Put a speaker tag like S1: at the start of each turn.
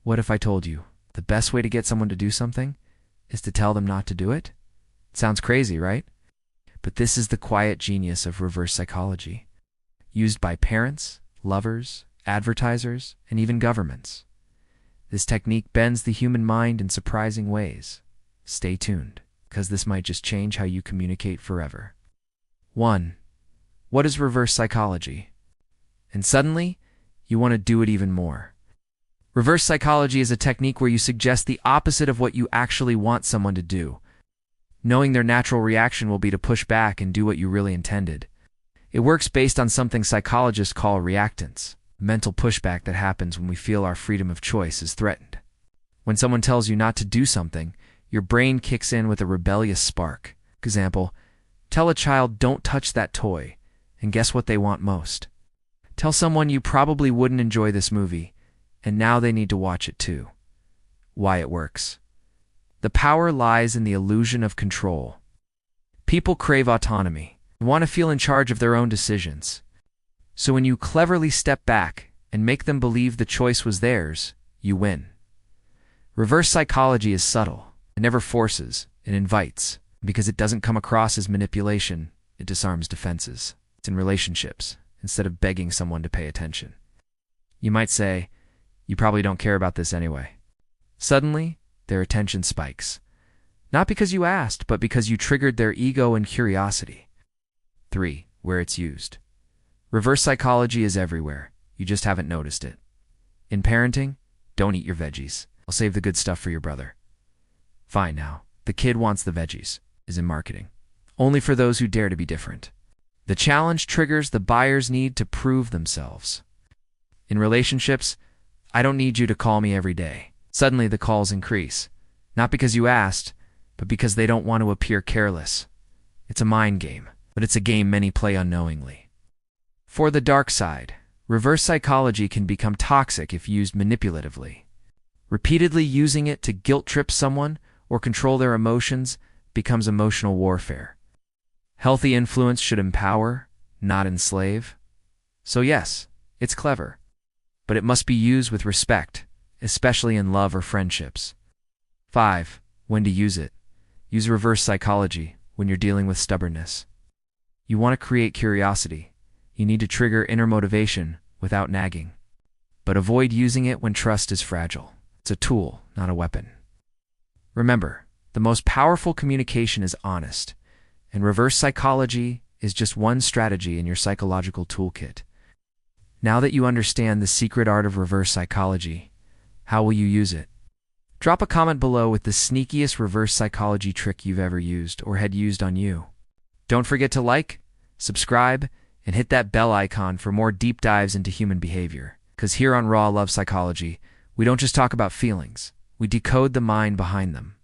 S1: What if I told you the best way to get someone to do something is to tell them not to do it? Sounds crazy, right? But this is the quiet genius of reverse psychology, used by parents, lovers, advertisers, and even governments. This technique bends the human mind in surprising ways. Stay tuned, because this might just change how you communicate forever. 1. What is reverse psychology? And suddenly, you want to do it even more. Reverse psychology is a technique where you suggest the opposite of what you actually want someone to do, knowing their natural reaction will be to push back and do what you really intended. It works based on something psychologists call reactance, mental pushback that happens when we feel our freedom of choice is threatened. When someone tells you not to do something, your brain kicks in with a rebellious spark. Example, tell a child don't touch that toy, and guess what they want most? Tell someone you probably wouldn't enjoy this movie, and now they need to watch it too. Why it works. The power lies in the illusion of control. People crave autonomy, want to feel in charge of their own decisions. So when you cleverly step back and make them believe the choice was theirs, you win. Reverse psychology is subtle. It never forces, it invites. Because it doesn't come across as manipulation, it disarms defenses. It's in relationships, instead of begging someone to pay attention. You might say, you probably don't care about this anyway. Suddenly, their attention spikes. Not because you asked, but because you triggered their ego and curiosity. 3. Where it's used. Reverse psychology is everywhere. You just haven't noticed it. In parenting, don't eat your veggies. I'll save the good stuff for your brother. Fine now. The kid wants the veggies. Is in marketing. Only for those who dare to be different. The challenge triggers the buyer's need to prove themselves. In relationships, I don't need you to call me every day. Suddenly the calls increase. Not because you asked, but because they don't want to appear careless. It's a mind game, but it's a game many play unknowingly. For the dark side, reverse psychology can become toxic if used manipulatively. Repeatedly using it to guilt trip someone or control their emotions becomes emotional warfare. Healthy influence should empower, not enslave. So yes, it's clever, but it must be used with respect, especially in love or friendships. 5. When to use it. Use reverse psychology when you're dealing with stubbornness. You want to create curiosity. You need to trigger inner motivation without nagging. But avoid using it when trust is fragile. It's a tool, not a weapon. Remember, the most powerful communication is honest, and reverse psychology is just one strategy in your psychological toolkit. Now that you understand the secret art of reverse psychology, how will you use it? Drop a comment below with the sneakiest reverse psychology trick you've ever used or had used on you. Don't forget to like, subscribe, and hit that bell icon for more deep dives into human behavior. Because here on Raw Love Psychology, we don't just talk about feelings, we decode the mind behind them.